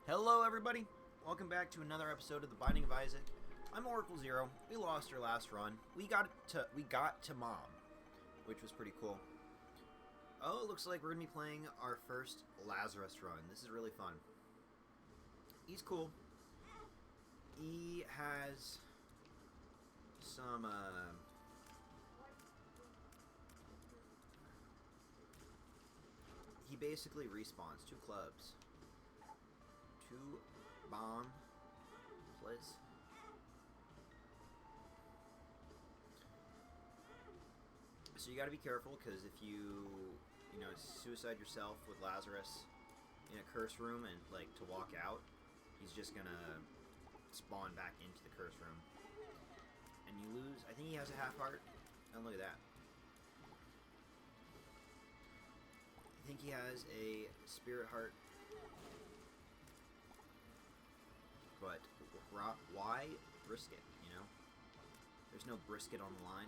Hello everybody! Welcome back to another episode of the Binding of Isaac. I'm Oracle Zero. We lost our last run. We got to Mom, which was pretty cool. Oh, it looks like we're going to be playing our first Lazerus run. This is really fun. He's cool. He has some, he basically respawns 2 clubs. 2 bomb, please. So you got to be careful, because if you suicide yourself with Lazerus in a curse room and like to walk out, he's just gonna spawn back into the curse room, and you lose. I think he has a half heart. And look at that. I think he has a spirit heart. But why risk it, you know? There's no brisket on the line.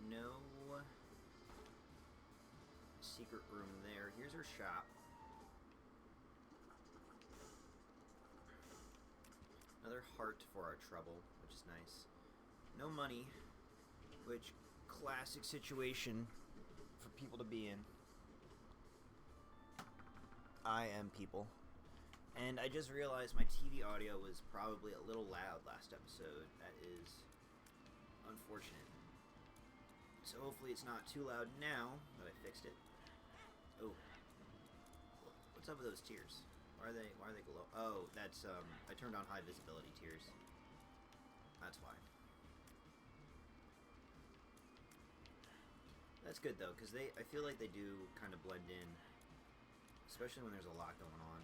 No secret room there. Here's our shop. Another heart for our trouble, which is nice. No money, which classic situation for people to be in. I am people. And I just realized my TV audio was probably a little loud last episode. That is unfortunate. So hopefully it's not too loud now that I fixed it. Oh. What's up with those tears? Why are they glow? Oh, that's I turned on high visibility tears. That's why. That's good though, because I feel like they do kind of blend in, especially when there's a lot going on.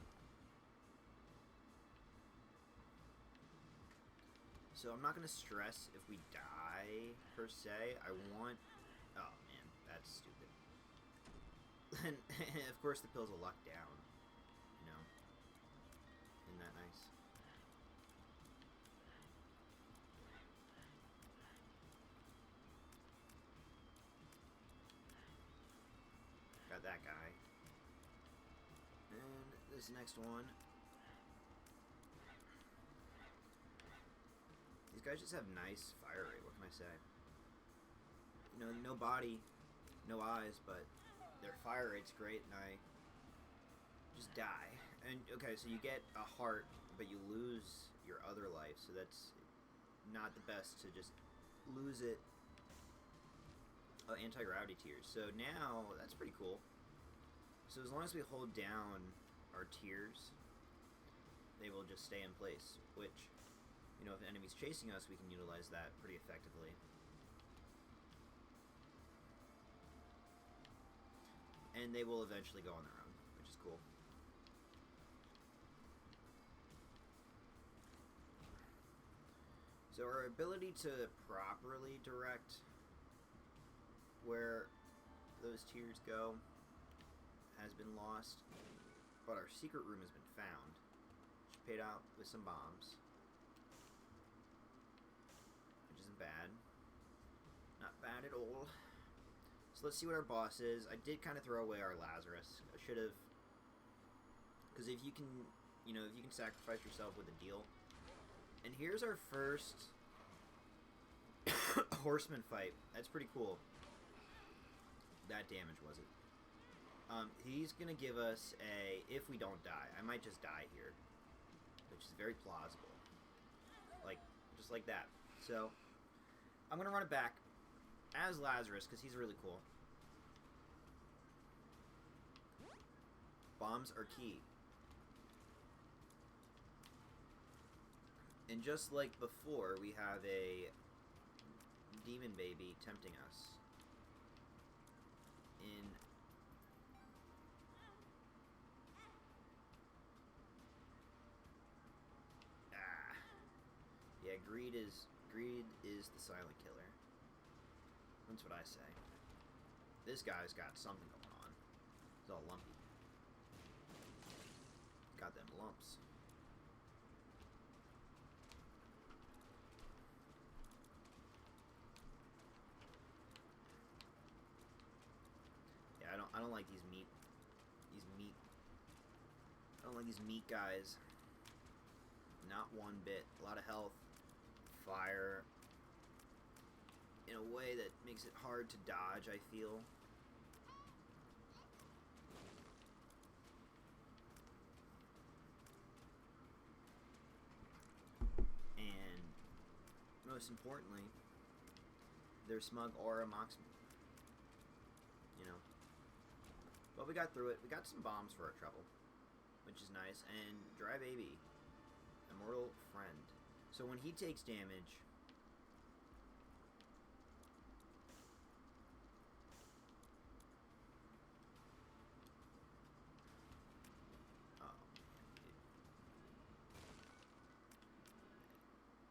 So I'm not going to stress if we die, per se. I want... Oh man, that's stupid. And of course the pills will luck down, you know. Isn't that nice? Got that guy. And this next one. These guys just have nice fire rate, what can I say? You know, no body, no eyes, but their fire rate's great, and I just die. And, okay, so you get a heart, but you lose your other life, so that's not the best to just lose it. Oh, anti-gravity tears. So now, that's pretty cool. So as long as we hold down our tears, they will just stay in place, which, you know, if an enemy's chasing us, we can utilize that pretty effectively. And they will eventually go on their own, which is cool. So our ability to properly direct where those tears go has been lost, but our secret room has been found, which paid out with some bombs, which isn't bad. Not bad at all. So let's see what our boss is. I did kind of throw away our Lazerus. I should have, because if you can, you know, if you can sacrifice yourself with a deal. And here's our first horseman fight. That's pretty cool. That damage was it. He's gonna give us a, if we don't die, I might just die here, which is very plausible. Like, just like that. So, I'm gonna run it back as Lazerus, because he's really cool. Bombs are key. And just like before, we have a demon baby tempting us. Yeah, greed is the silent killer. That's what I say. This guy's got something going on. He's all lumpy. Got them lumps. I don't like these meat. I don't like these meat guys. Not one bit. A lot of health, fire, in a way that makes it hard to dodge, I feel. And most importantly, their smug aura mocks me. You know. But we got through it. We got some bombs for our trouble, which is nice. And Dry Baby, Immortal Friend. So when he takes damage,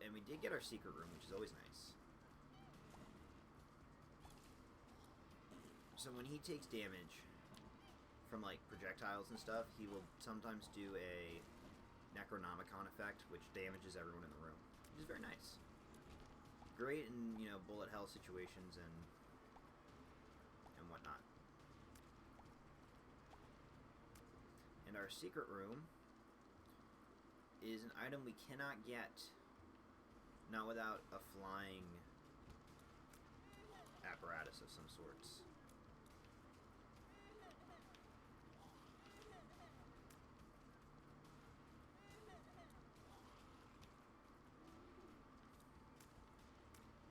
and we did get our secret room, which is always nice. So when he takes damage from like projectiles and stuff, he will sometimes do a Necronomicon effect, which damages everyone in the room, which is very nice. Great in, you know, bullet hell situations and whatnot. And our secret room is an item we cannot get, not without a flying apparatus of some sorts.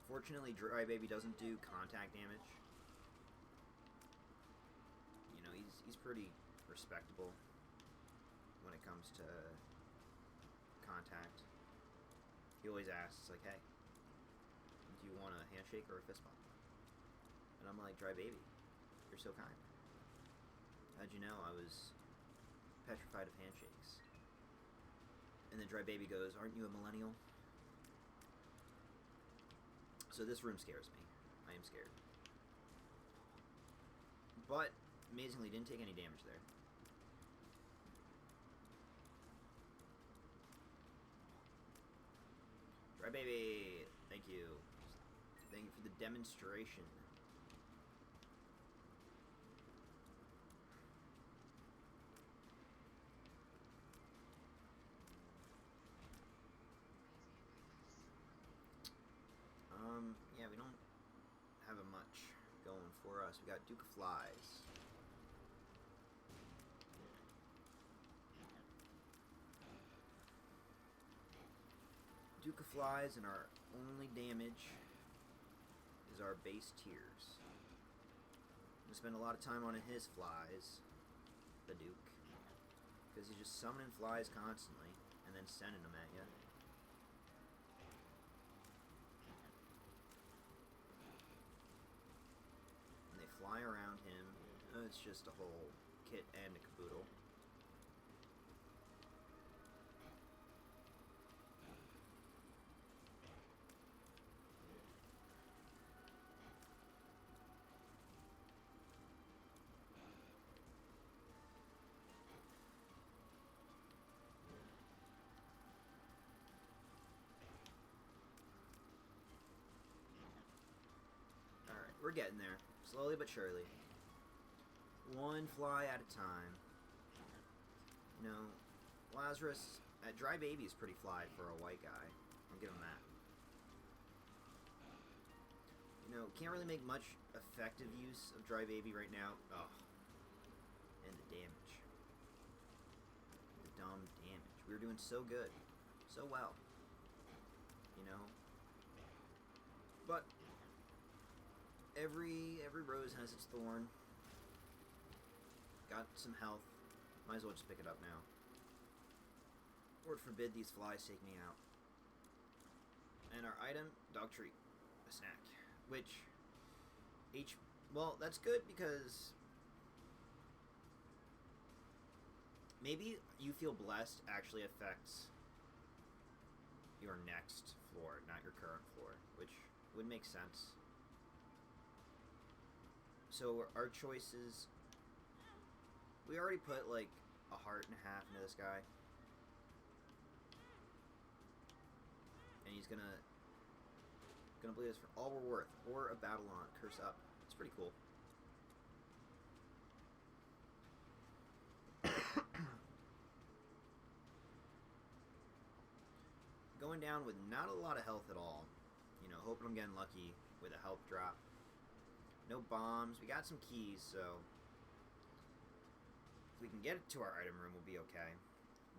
Fortunately, Dry Baby doesn't do contact damage. You know, he's pretty respectable when it comes to contact. He always asks, like, hey, do you want a handshake or a fist bump? And I'm like, Dry Baby, you're so kind. How'd you know I was petrified of handshakes? And then Dry Baby goes, aren't you a millennial? So this room scares me. I am scared. But, amazingly, didn't take any damage there. Dry Baby! Thank you. Thank you for the demonstration. Yeah, we don't have a much going for us. We got Duke of Flies. Duke of Flies, and our only damage is our base tiers. I'm gonna spend a lot of time on his flies, the Duke, because he's just summoning flies constantly and then sending them at you. And they fly around him. It's just a whole kit and a caboodle. We're getting there, slowly but surely. One fly at a time. You know, Lazerus, Dry Baby is pretty fly for a white guy. I'll give him that. You know, can't really make much effective use of Dry Baby right now. Oh. And the damage. The dumb damage. We were doing so good. So well. You know? But every rose has its thorn. Got some health. Might as well just pick it up now. Lord forbid these flies take me out. And our item, dog treat. A snack. Which, well, that's good because maybe you feel blessed actually affects your next floor, not your current floor, which would make sense. So our choices, we already put like a heart and a half into this guy. And he's gonna bleed us for all we're worth, or a battle on Curse Up. It's pretty cool. going down with not a lot of health at all. You know, hoping I'm getting lucky with a health drop. No bombs. We got some keys, so if we can get it to our item room, we'll be okay.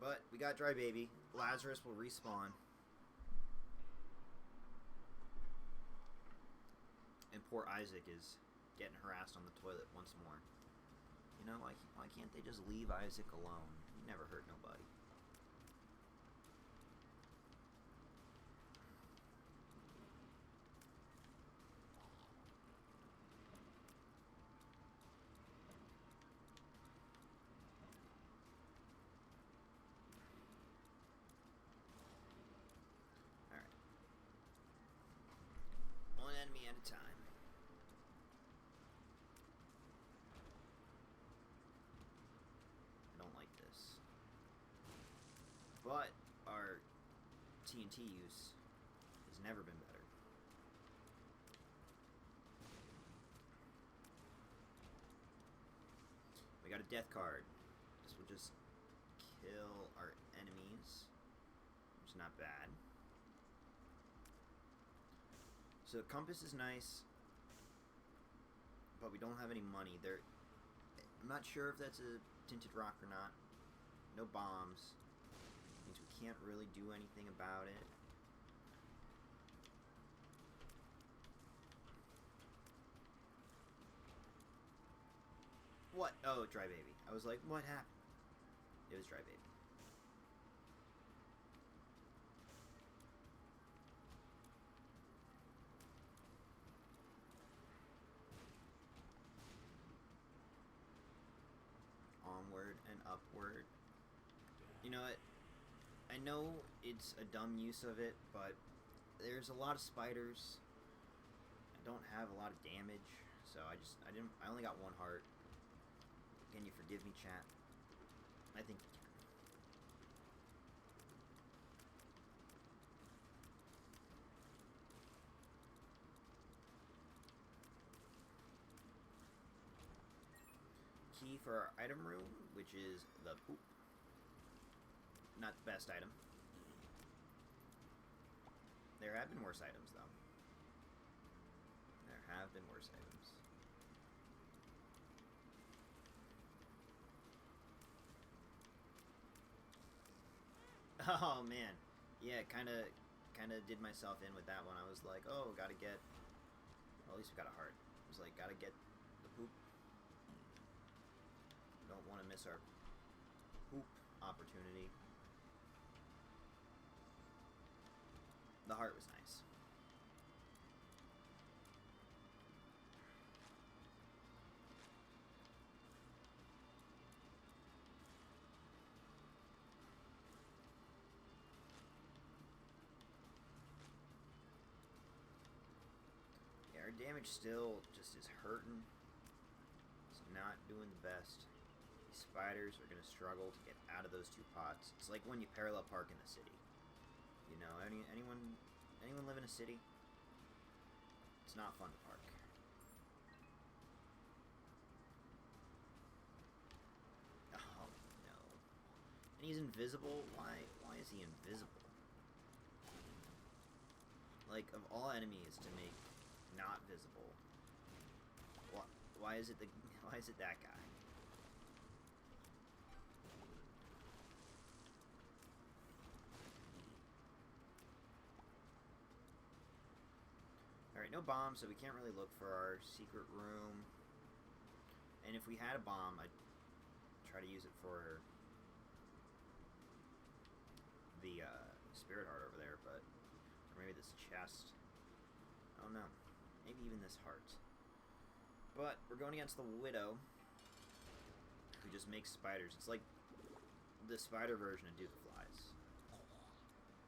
But we got Dry Baby. Lazerus will respawn. And poor Isaac is getting harassed on the toilet once more. You know, why can't they just leave Isaac alone? He never hurt nobody. Alright. One enemy at a time. But our TNT use has never been better. We got a death card. This will just kill our enemies, which is not bad. So compass is nice, but we don't have any money. I'm not sure if that's a tinted rock or not. No bombs. Means we can't really do anything about it. What? Oh, Dry Baby. I was like, what happened? It was Dry Baby. Onward and upward. You know what? I know it's a dumb use of it, but there's a lot of spiders. I don't have a lot of damage, so I only got one heart. Can you forgive me, chat? I think you can. Key for our item room, which is the poop. Not the best item. There have been worse items, though. There have been worse items. Oh, man. Yeah, kind of did myself in with that one. I was like, oh, gotta get... Well, at least we got a heart. I was like, gotta get the poop. Don't want to miss our poop opportunity. The heart was nice. Yeah, our damage still just is hurting. It's not doing the best. These spiders are going to struggle to get out of those two pots. It's like when you parallel park in the city. You know, anyone live in a city? It's not fun to park. Oh no! And he's invisible. Why is he invisible? Like, of all enemies to make not visible, why is it that guy? Alright, no bombs, so we can't really look for our secret room. And if we had a bomb, I'd try to use it for the spirit heart over there, but... Or maybe this chest. I don't know. Maybe even this heart. But we're going against the Widow, who just makes spiders. It's like the spider version of Duke of Flies,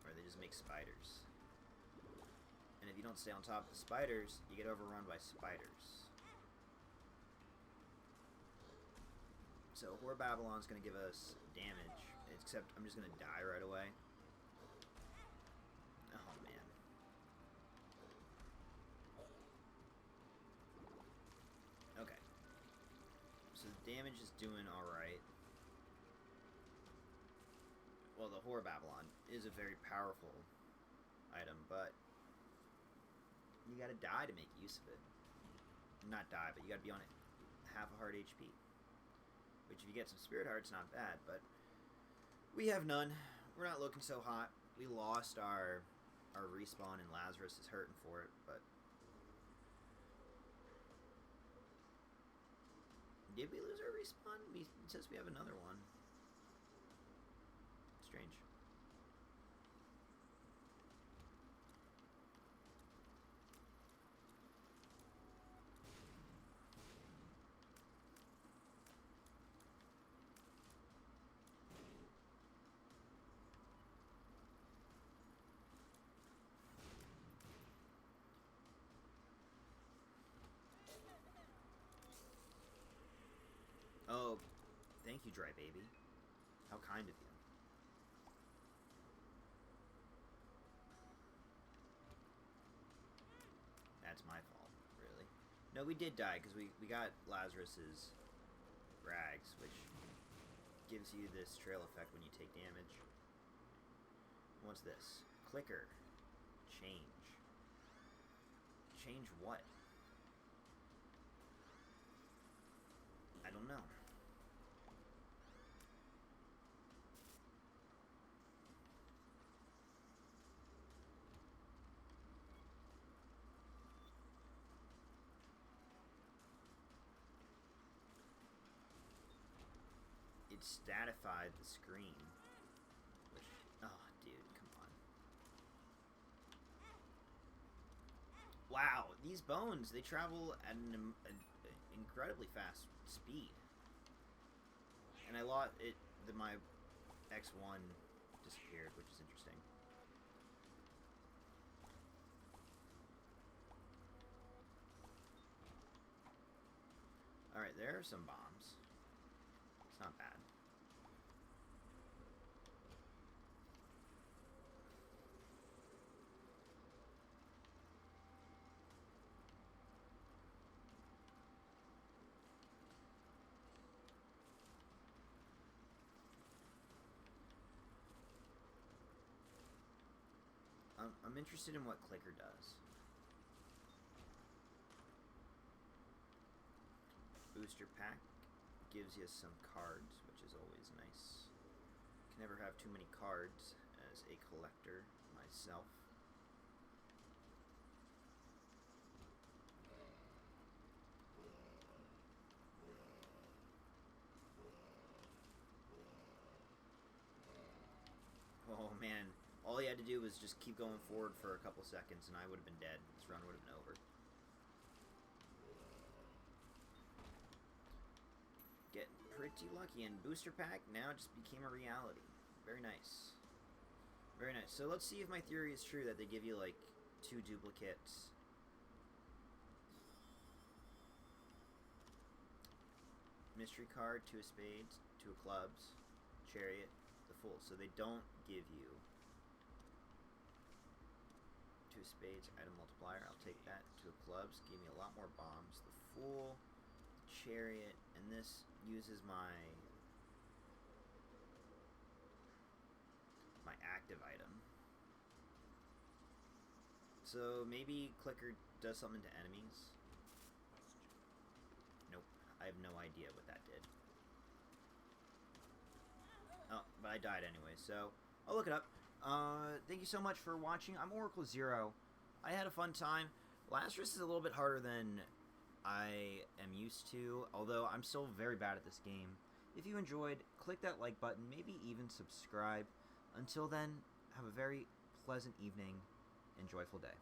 where they just make spiders. And if you don't stay on top of the spiders, you get overrun by spiders. So Whore Babylon's going to give us damage, except I'm just going to die right away. Oh, man. Okay. So the damage is doing alright. Well, the Whore Babylon is a very powerful but you gotta die to make use of it. Not die, but you gotta be on it half a heart HP. Which, if you get some spirit hearts, not bad, but we have none. We're not looking so hot. We lost our respawn, and Lazerus is hurting for it, but did we lose our respawn? It says we have another one. Strange. Oh, thank you, Dry Baby. How kind of you. That's my fault, really. No, we did die, because we got Lazarus's rags, which gives you this trail effect when you take damage. What's this? Clicker. Change. Change what? I don't know. It statified the screen. Which, oh, dude, come on. Wow, these bones, they travel at an incredibly fast speed. And I lost it. My X1 disappeared, which is interesting. All right, there are some bombs. It's not bad. I'm interested in what Clicker does. Booster pack gives you some cards, which is always nice. Can never have too many cards as a collector myself. Oh man, all he had to do was just keep going forward for a couple seconds and I would have been dead. This run would have been over. Getting pretty lucky, and booster pack now just became a reality. Very nice. Very nice. So let's see if my theory is true that they give you like 2 duplicates. Mystery card, 2 of spades, 2 of clubs, chariot, the fool. So they don't give you 2 of spades, item multiplier. I'll take that. 2 of clubs, gave me a lot more bombs. The fool, the chariot, and this uses my active item. So maybe Clicker does something to enemies. Nope, I have no idea what that did. Oh, but I died anyway, so I'll look it up. Thank you so much for watching. I'm Oracle Zero. I had a fun time. Lazerus is a little bit harder than I am used to, although I'm still very bad at this game. If you enjoyed, click that like button, maybe even subscribe. Until then, have a very pleasant evening and joyful day.